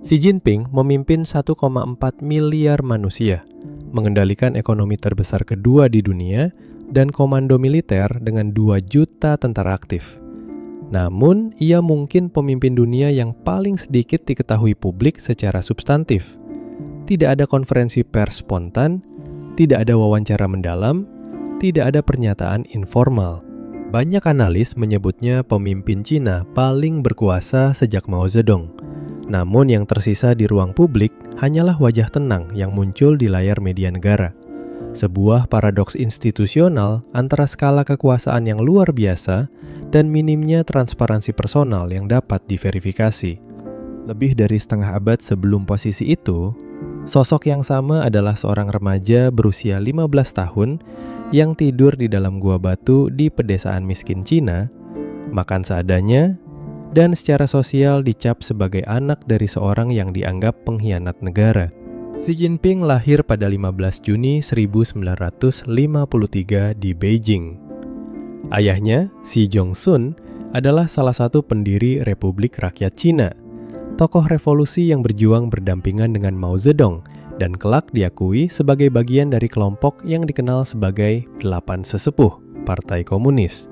Xi Jinping memimpin 1,4 miliar manusia, mengendalikan ekonomi terbesar kedua di dunia, dan komando militer dengan 2 juta tentara aktif. Namun, ia mungkin pemimpin dunia yang paling sedikit diketahui publik secara substantif. Tidak ada konferensi pers spontan, tidak ada wawancara mendalam, tidak ada pernyataan informal. Banyak analis menyebutnya pemimpin Cina paling berkuasa sejak Mao Zedong. Namun yang tersisa di ruang publik hanyalah wajah tenang yang muncul di layar media negara. Sebuah paradoks institusional antara skala kekuasaan yang luar biasa dan minimnya transparansi personal yang dapat diverifikasi. Lebih dari setengah abad sebelum posisi itu, sosok yang sama adalah seorang remaja berusia 15 tahun yang tidur di dalam gua batu di pedesaan miskin Cina, makan seadanya, dan secara sosial dicap sebagai anak dari seorang yang dianggap pengkhianat negara. Xi Jinping lahir pada 15 Juni 1953 di Beijing. Ayahnya, Xi Jongsun, adalah salah satu pendiri Republik Rakyat Cina, tokoh revolusi yang berjuang berdampingan dengan Mao Zedong dan kelak diakui sebagai bagian dari kelompok yang dikenal sebagai 8 Sesepuh Partai Komunis.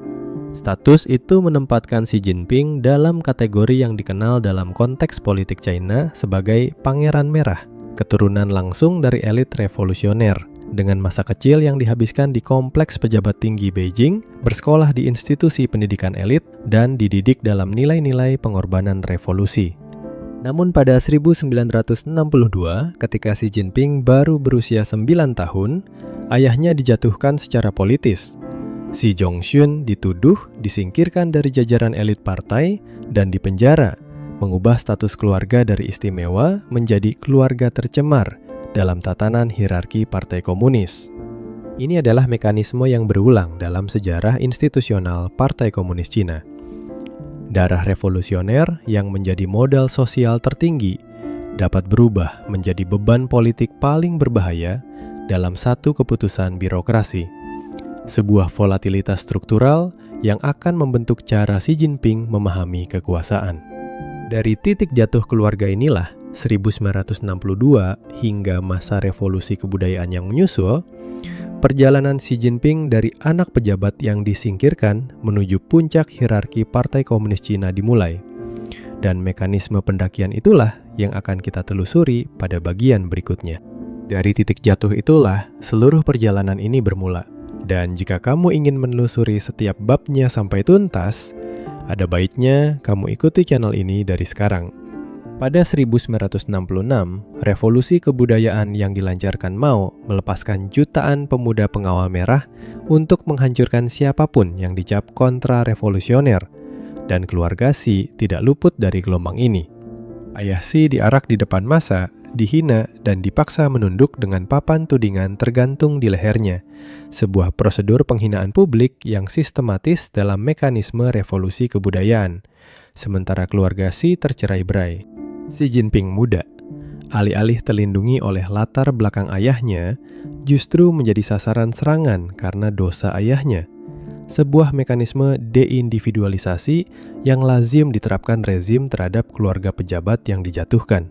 Status itu menempatkan Xi Jinping dalam kategori yang dikenal dalam konteks politik China sebagai Pangeran Merah, keturunan langsung dari elit revolusioner, dengan masa kecil yang dihabiskan di kompleks pejabat tinggi Beijing, bersekolah di institusi pendidikan elit, dan dididik dalam nilai-nilai pengorbanan revolusi. Namun pada 1962, ketika Xi Jinping baru berusia 9 tahun, ayahnya dijatuhkan secara politis. Xi Jongxun dituduh disingkirkan dari jajaran elit partai dan dipenjara, mengubah status keluarga dari istimewa menjadi keluarga tercemar dalam tatanan hierarki Partai Komunis. Ini adalah mekanisme yang berulang dalam sejarah institusional Partai Komunis Cina. Darah revolusioner yang menjadi modal sosial tertinggi dapat berubah menjadi beban politik paling berbahaya dalam satu keputusan birokrasi. Sebuah volatilitas struktural yang akan membentuk cara Xi Jinping memahami kekuasaan. Dari titik jatuh keluarga inilah, 1962 hingga masa revolusi kebudayaan yang menyusul, perjalanan Xi Jinping dari anak pejabat yang disingkirkan menuju puncak hierarki Partai Komunis Cina dimulai. Dan mekanisme pendakian itulah yang akan kita telusuri pada bagian berikutnya. Dari titik jatuh itulah seluruh perjalanan ini bermula. Dan jika kamu ingin menelusuri setiap babnya sampai tuntas, ada baiknya kamu ikuti channel ini dari sekarang. Pada 1966, revolusi kebudayaan yang dilancarkan Mao melepaskan jutaan pemuda pengawal merah untuk menghancurkan siapapun yang dicap kontra-revolusioner, dan keluarga Xi tidak luput dari gelombang ini. Ayah Xi diarak di depan massa, dihina, dan dipaksa menunduk dengan papan tudingan tergantung di lehernya, sebuah prosedur penghinaan publik yang sistematis dalam mekanisme revolusi kebudayaan. Sementara keluarga Xi tercerai-berai. Xi Jinping muda, alih-alih terlindungi oleh latar belakang ayahnya, justru menjadi sasaran serangan karena dosa ayahnya. Sebuah mekanisme deindividualisasi yang lazim diterapkan rezim terhadap keluarga pejabat yang dijatuhkan.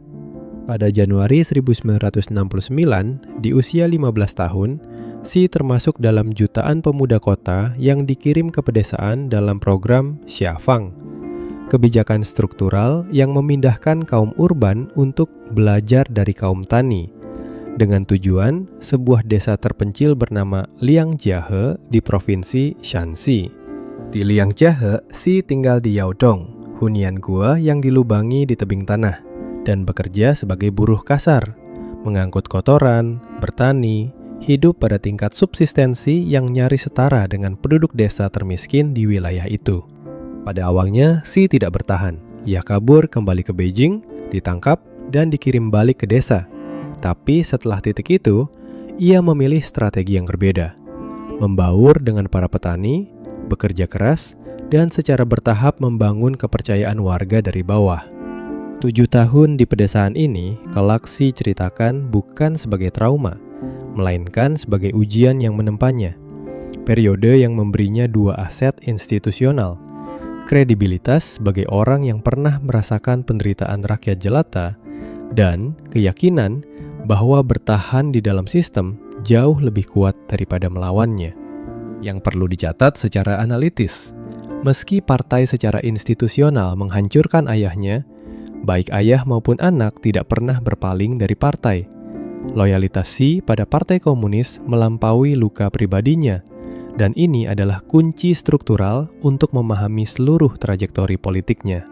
Pada Januari 1969, di usia 15 tahun, Xi termasuk dalam jutaan pemuda kota yang dikirim ke pedesaan dalam program Xiafang, kebijakan struktural yang memindahkan kaum urban untuk belajar dari kaum tani, dengan tujuan sebuah desa terpencil bernama Liangjiahe di provinsi Shanxi. Di Liangjiahe, Xi tinggal di Yaodong, hunian gua yang dilubangi di tebing tanah, dan bekerja sebagai buruh kasar, mengangkut kotoran, bertani, hidup pada tingkat subsistensi yang nyaris setara dengan penduduk desa termiskin di wilayah itu. Pada awalnya, Xi tidak bertahan. Ia kabur kembali ke Beijing, ditangkap, dan dikirim balik ke desa. Tapi setelah titik itu, ia memilih strategi yang berbeda. Membaur dengan para petani, bekerja keras, dan secara bertahap membangun kepercayaan warga dari bawah. 7 tahun di pedesaan ini, kelak Xi ceritakan bukan sebagai trauma, melainkan sebagai ujian yang menempanya. Periode yang memberinya 2 aset institusional, kredibilitas sebagai orang yang pernah merasakan penderitaan rakyat jelata, dan keyakinan bahwa bertahan di dalam sistem jauh lebih kuat daripada melawannya. Yang perlu dicatat secara analitis, meski partai secara institusional menghancurkan ayahnya, baik ayah maupun anak tidak pernah berpaling dari partai. Loyalitas Xi pada Partai Komunis melampaui luka pribadinya, dan ini adalah kunci struktural untuk memahami seluruh trajektori politiknya.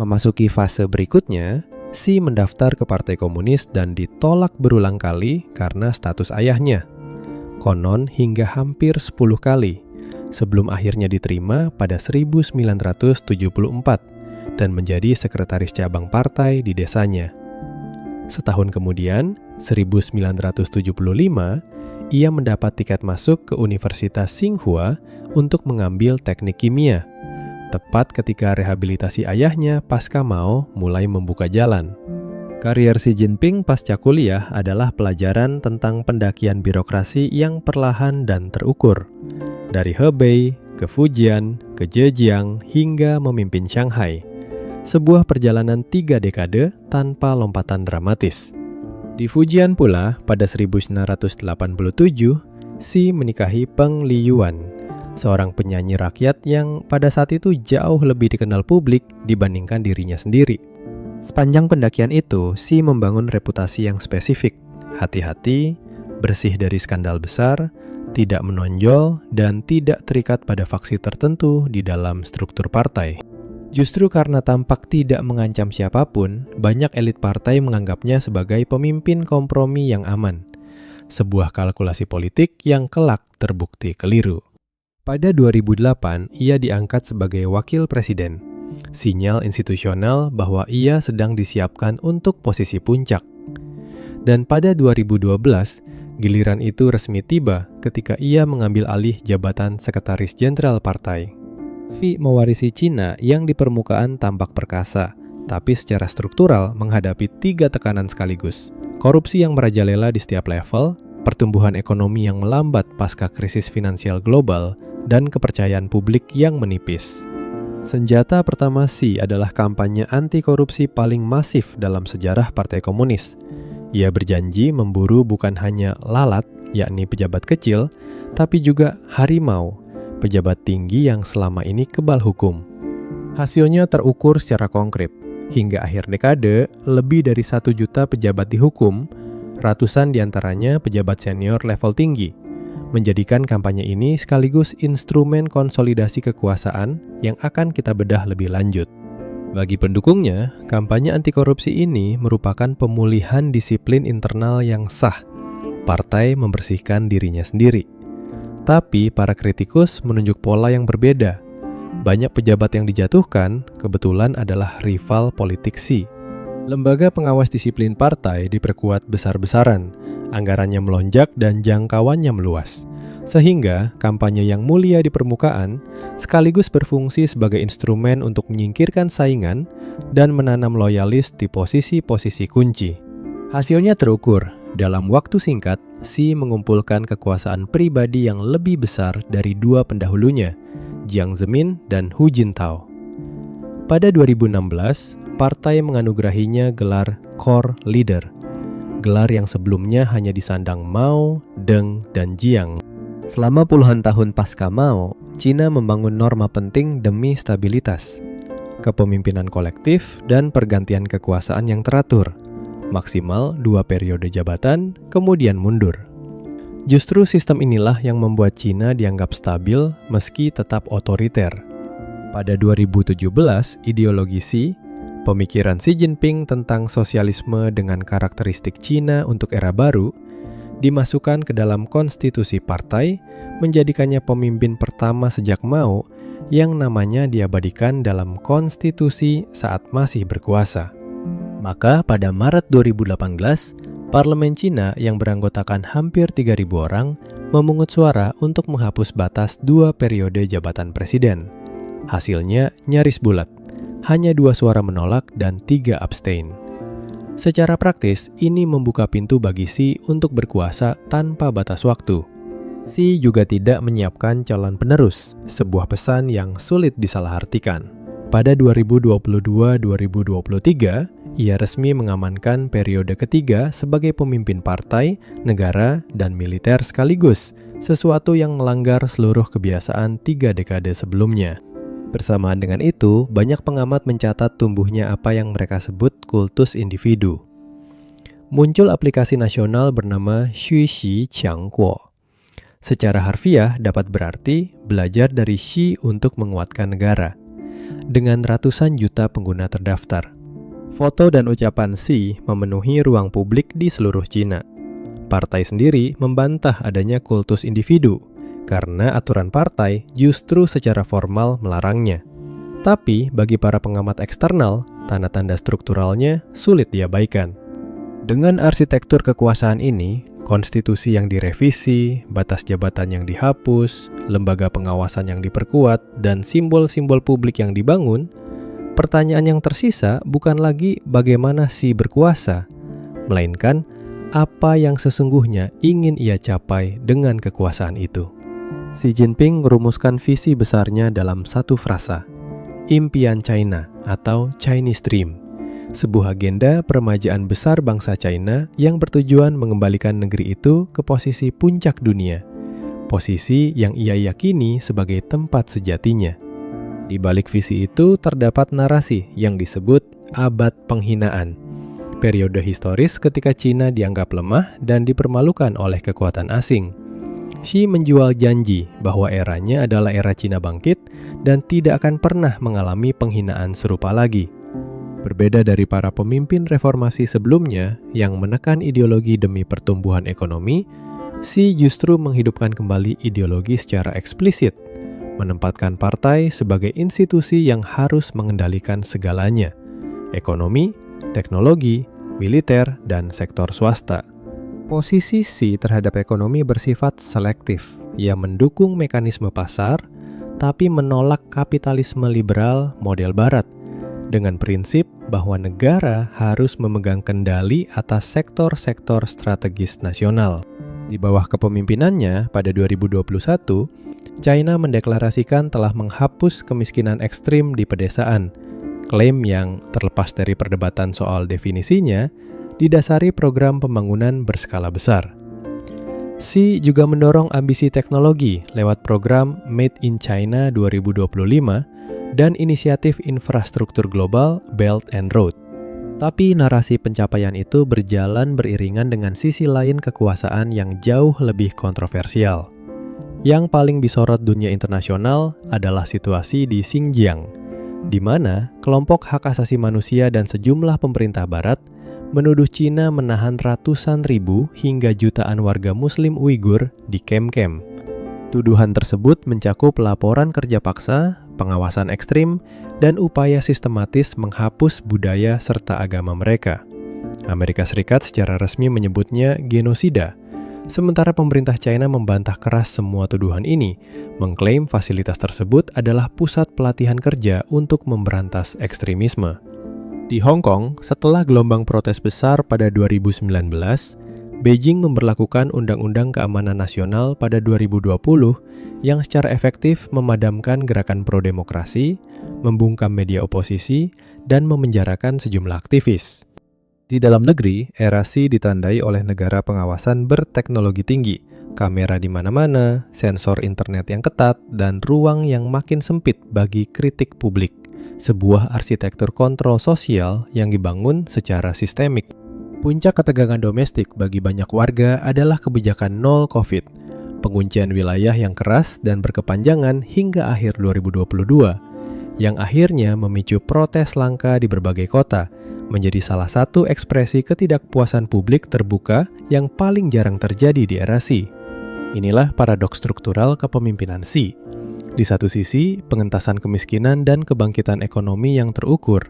Memasuki fase berikutnya, Xi mendaftar ke Partai Komunis dan ditolak berulang kali karena status ayahnya. Konon hingga hampir 10 kali, sebelum akhirnya diterima pada 1974 dan menjadi sekretaris cabang partai di desanya. Setahun kemudian, 1975, ia mendapat tiket masuk ke Universitas Tsinghua untuk mengambil teknik kimia, tepat ketika rehabilitasi ayahnya pasca Mao mulai membuka jalan. Karier Xi Jinping pasca kuliah adalah pelajaran tentang pendakian birokrasi yang perlahan dan terukur. Dari Hebei, ke Fujian, ke Zhejiang, hingga memimpin Shanghai. Sebuah perjalanan 3 dekade tanpa lompatan dramatis. Di Fujian pula, pada 1987, Xi menikahi Peng Liyuan, seorang penyanyi rakyat yang pada saat itu jauh lebih dikenal publik dibandingkan dirinya sendiri. Sepanjang pendakian itu, Xi membangun reputasi yang spesifik, hati-hati, bersih dari skandal besar, tidak menonjol, dan tidak terikat pada faksi tertentu di dalam struktur partai. Justru karena tampak tidak mengancam siapapun, banyak elit partai menganggapnya sebagai pemimpin kompromi yang aman. Sebuah kalkulasi politik yang kelak terbukti keliru. Pada 2008, ia diangkat sebagai wakil presiden. Sinyal institusional bahwa ia sedang disiapkan untuk posisi puncak. Dan pada 2012, giliran itu resmi tiba ketika ia mengambil alih jabatan sekretaris jenderal partai. Xi mewarisi Cina yang di permukaan tampak perkasa, tapi secara struktural menghadapi 3 tekanan sekaligus. Korupsi yang merajalela di setiap level, pertumbuhan ekonomi yang melambat pasca krisis finansial global, dan kepercayaan publik yang menipis. Senjata pertama Xi adalah kampanye anti-korupsi paling masif dalam sejarah Partai Komunis. Ia berjanji memburu bukan hanya lalat, yakni pejabat kecil, tapi juga harimau, pejabat tinggi yang selama ini kebal hukum. Hasilnya terukur secara konkret. Hingga akhir dekade, lebih dari 1 juta pejabat dihukum, ratusan diantaranya pejabat senior level tinggi, menjadikan kampanye ini sekaligus instrumen konsolidasi kekuasaan yang akan kita bedah lebih lanjut. Bagi pendukungnya, kampanye anti korupsi ini merupakan pemulihan disiplin internal yang sah. Partai membersihkan dirinya sendiri. Tapi para kritikus menunjuk pola yang berbeda. Banyak pejabat yang dijatuhkan kebetulan adalah rival politik Xi. Lembaga pengawas disiplin partai diperkuat besar-besaran, anggarannya melonjak dan jangkauannya meluas. Sehingga kampanye yang mulia di permukaan sekaligus berfungsi sebagai instrumen untuk menyingkirkan saingan dan menanam loyalis di posisi-posisi kunci. Hasilnya terukur. Dalam waktu singkat, Xi mengumpulkan kekuasaan pribadi yang lebih besar dari 2 pendahulunya, Jiang Zemin dan Hu Jintao. Pada 2016, partai menganugerahinya gelar Core Leader, gelar yang sebelumnya hanya disandang Mao, Deng, dan Jiang. Selama puluhan tahun pasca Mao, Cina membangun norma penting demi stabilitas, kepemimpinan kolektif, dan pergantian kekuasaan yang teratur, maksimal 2 periode jabatan, kemudian mundur. Justru sistem inilah yang membuat Cina dianggap stabil meski tetap otoriter. Pada 2017, ideologi Xi, pemikiran Xi Jinping tentang sosialisme dengan karakteristik Cina untuk era baru, dimasukkan ke dalam konstitusi partai, menjadikannya pemimpin pertama sejak Mao yang namanya diabadikan dalam konstitusi saat masih berkuasa. Maka pada Maret 2018, Parlemen Cina yang beranggotakan hampir 3.000 orang memungut suara untuk menghapus batas 2 periode jabatan presiden. Hasilnya nyaris bulat, hanya 2 suara menolak dan 3 abstain. Secara praktis, ini membuka pintu bagi Xi untuk berkuasa tanpa batas waktu. Xi juga tidak menyiapkan calon penerus, sebuah pesan yang sulit disalahartikan. Pada 2022-2023, ia resmi mengamankan periode ketiga sebagai pemimpin partai, negara, dan militer sekaligus, sesuatu yang melanggar seluruh kebiasaan 3 dekade sebelumnya. Bersamaan dengan itu, banyak pengamat mencatat tumbuhnya apa yang mereka sebut kultus individu. Muncul aplikasi nasional bernama Xuxi Qiangguo. Secara harfiah dapat berarti belajar dari Xi untuk menguatkan negara. Dengan ratusan juta pengguna terdaftar. Foto dan ucapan Xi memenuhi ruang publik di seluruh Cina. Partai sendiri membantah adanya kultus individu, karena aturan partai justru secara formal melarangnya. Tapi bagi para pengamat eksternal, tanda-tanda strukturalnya sulit diabaikan. Dengan arsitektur kekuasaan ini, konstitusi yang direvisi, batas jabatan yang dihapus, lembaga pengawasan yang diperkuat, dan simbol-simbol publik yang dibangun, pertanyaan yang tersisa bukan lagi bagaimana Xi berkuasa, melainkan apa yang sesungguhnya ingin ia capai dengan kekuasaan itu. Xi Jinping merumuskan visi besarnya dalam satu frasa, impian China atau Chinese Dream, sebuah agenda peremajaan besar bangsa China yang bertujuan mengembalikan negeri itu ke posisi puncak dunia, posisi yang ia yakini sebagai tempat sejatinya. Di balik visi itu terdapat narasi yang disebut abad penghinaan, periode historis ketika Cina dianggap lemah dan dipermalukan oleh kekuatan asing. Xi menjual janji bahwa eranya adalah era Cina bangkit dan tidak akan pernah mengalami penghinaan serupa lagi. Berbeda dari para pemimpin reformasi sebelumnya yang menekan ideologi demi pertumbuhan ekonomi, Xi justru menghidupkan kembali ideologi secara eksplisit, menempatkan partai sebagai institusi yang harus mengendalikan segalanya, ekonomi, teknologi, militer, dan sektor swasta. Posisi Xi terhadap ekonomi bersifat selektif. Ia mendukung mekanisme pasar, tapi menolak kapitalisme liberal model barat, dengan prinsip bahwa negara harus memegang kendali atas sektor-sektor strategis nasional. Di bawah kepemimpinannya pada 2021, China mendeklarasikan telah menghapus kemiskinan ekstrim di pedesaan. Klaim yang terlepas dari perdebatan soal definisinya, didasari program pembangunan berskala besar. Xi juga mendorong ambisi teknologi lewat program Made in China 2025 dan inisiatif infrastruktur global Belt and Road. Tapi narasi pencapaian itu berjalan beriringan dengan sisi lain kekuasaan yang jauh lebih kontroversial. Yang paling disorot dunia internasional adalah situasi di Xinjiang, di mana kelompok hak asasi manusia dan sejumlah pemerintah barat menuduh Cina menahan ratusan ribu hingga jutaan warga Muslim Uighur di kem-kem. Tuduhan tersebut mencakup laporan kerja paksa, pengawasan ekstrim, dan upaya sistematis menghapus budaya serta agama mereka. Amerika Serikat secara resmi menyebutnya genosida, sementara pemerintah China membantah keras semua tuduhan ini, mengklaim fasilitas tersebut adalah pusat pelatihan kerja untuk memberantas ekstremisme. Di Hong Kong, setelah gelombang protes besar pada 2019, Beijing memberlakukan Undang-Undang Keamanan Nasional pada 2020 yang secara efektif memadamkan gerakan pro-demokrasi, membungkam media oposisi, dan memenjarakan sejumlah aktivis. Di dalam negeri, era Xi ditandai oleh negara pengawasan berteknologi tinggi, kamera di mana-mana, sensor internet yang ketat, dan ruang yang makin sempit bagi kritik publik. Sebuah arsitektur kontrol sosial yang dibangun secara sistemik. Puncak ketegangan domestik bagi banyak warga adalah kebijakan nol COVID, penguncian wilayah yang keras dan berkepanjangan hingga akhir 2022, yang akhirnya memicu protes langka di berbagai kota, menjadi salah satu ekspresi ketidakpuasan publik terbuka yang paling jarang terjadi di era Xi. Inilah paradoks struktural kepemimpinan Xi. Di satu sisi, pengentasan kemiskinan dan kebangkitan ekonomi yang terukur.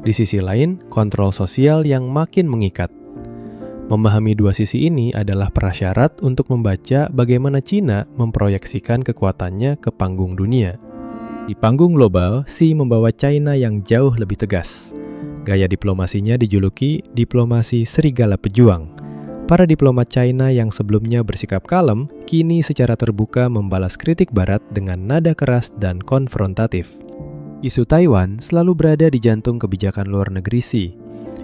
Di sisi lain, kontrol sosial yang makin mengikat. Memahami dua sisi ini adalah prasyarat untuk membaca bagaimana Cina memproyeksikan kekuatannya ke panggung dunia. Di panggung global, Xi membawa China yang jauh lebih tegas. Gaya diplomasinya dijuluki diplomasi serigala pejuang. Para diplomat China yang sebelumnya bersikap kalem, kini secara terbuka membalas kritik Barat dengan nada keras dan konfrontatif. Isu Taiwan selalu berada di jantung kebijakan luar negeri Xi.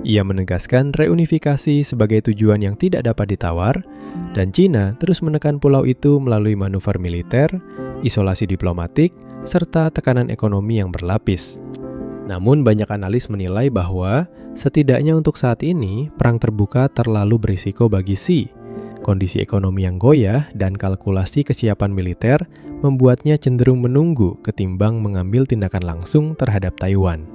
Ia menegaskan reunifikasi sebagai tujuan yang tidak dapat ditawar, dan China terus menekan pulau itu melalui manuver militer, isolasi diplomatik, serta tekanan ekonomi yang berlapis. Namun banyak analis menilai bahwa setidaknya untuk saat ini, perang terbuka terlalu berisiko bagi Xi. Kondisi ekonomi yang goyah dan kalkulasi kesiapan militer membuatnya cenderung menunggu ketimbang mengambil tindakan langsung terhadap Taiwan.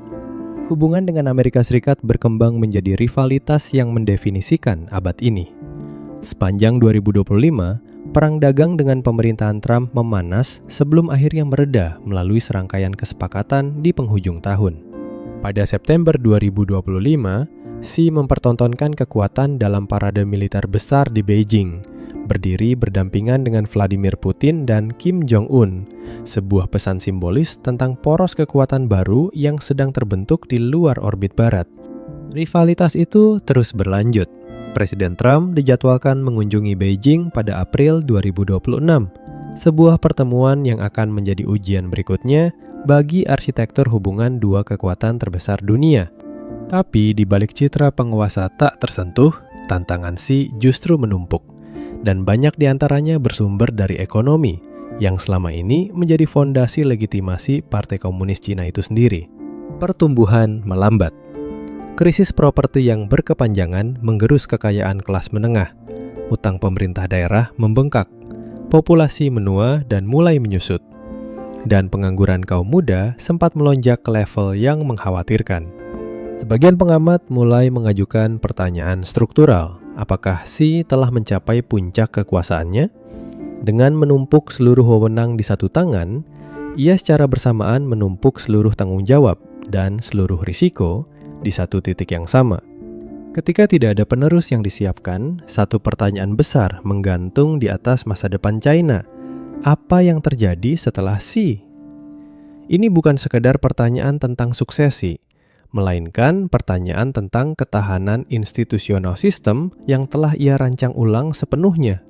Hubungan dengan Amerika Serikat berkembang menjadi rivalitas yang mendefinisikan abad ini. Sepanjang 2025, perang dagang dengan pemerintahan Trump memanas sebelum akhirnya mereda melalui serangkaian kesepakatan di penghujung tahun. Pada September 2025, Xi mempertontonkan kekuatan dalam parade militer besar di Beijing, berdiri berdampingan dengan Vladimir Putin dan Kim Jong-un, sebuah pesan simbolis tentang poros kekuatan baru yang sedang terbentuk di luar orbit barat. Rivalitas itu terus berlanjut. Presiden Trump dijadwalkan mengunjungi Beijing pada April 2026, sebuah pertemuan yang akan menjadi ujian berikutnya bagi arsitektur hubungan dua kekuatan terbesar dunia. Tapi di balik citra penguasa tak tersentuh, tantangan Xi justru menumpuk. Dan banyak diantaranya bersumber dari ekonomi, yang selama ini menjadi fondasi legitimasi Partai Komunis Cina itu sendiri. Pertumbuhan melambat. Krisis properti yang berkepanjangan menggerus kekayaan kelas menengah. Utang pemerintah daerah membengkak. Populasi menua dan mulai menyusut. Dan pengangguran kaum muda sempat melonjak ke level yang mengkhawatirkan. Sebagian pengamat mulai mengajukan pertanyaan struktural. Apakah Xi telah mencapai puncak kekuasaannya? Dengan menumpuk seluruh wewenang di satu tangan, ia secara bersamaan menumpuk seluruh tanggung jawab dan seluruh risiko di satu titik yang sama. Ketika tidak ada penerus yang disiapkan, satu pertanyaan besar menggantung di atas masa depan China. Apa yang terjadi setelah Xi? Ini bukan sekadar pertanyaan tentang suksesi, melainkan pertanyaan tentang ketahanan institusional sistem yang telah ia rancang ulang sepenuhnya.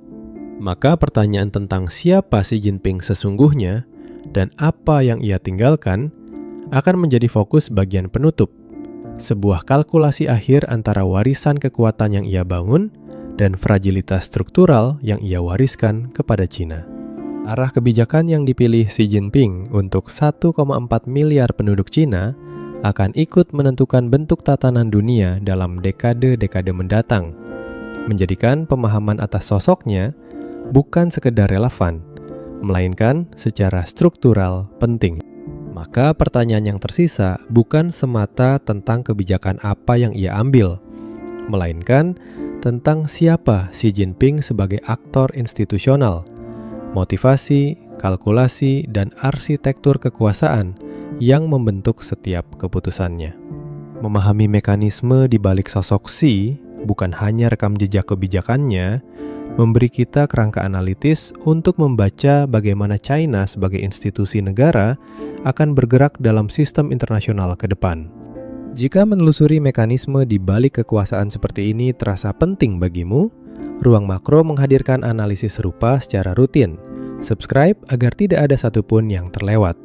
Maka pertanyaan tentang siapa Xi Jinping sesungguhnya dan apa yang ia tinggalkan akan menjadi fokus bagian penutup, sebuah kalkulasi akhir antara warisan kekuatan yang ia bangun dan fragilitas struktural yang ia wariskan kepada China. Arah kebijakan yang dipilih Xi Jinping untuk 1,4 miliar penduduk China akan ikut menentukan bentuk tatanan dunia dalam dekade-dekade mendatang, menjadikan pemahaman atas sosoknya bukan sekedar relevan, melainkan secara struktural penting. Maka pertanyaan yang tersisa bukan semata tentang kebijakan apa yang ia ambil, melainkan tentang siapa Xi Jinping sebagai aktor institusional, motivasi, kalkulasi, dan arsitektur kekuasaan yang membentuk setiap keputusannya. Memahami mekanisme di balik sosok Xi bukan hanya rekam jejak kebijakannya, memberi kita kerangka analitis untuk membaca bagaimana China sebagai institusi negara akan bergerak dalam sistem internasional ke depan. Jika menelusuri mekanisme di balik kekuasaan seperti ini terasa penting bagimu, Ruang Makro menghadirkan analisis serupa secara rutin. Subscribe agar tidak ada satupun yang terlewat.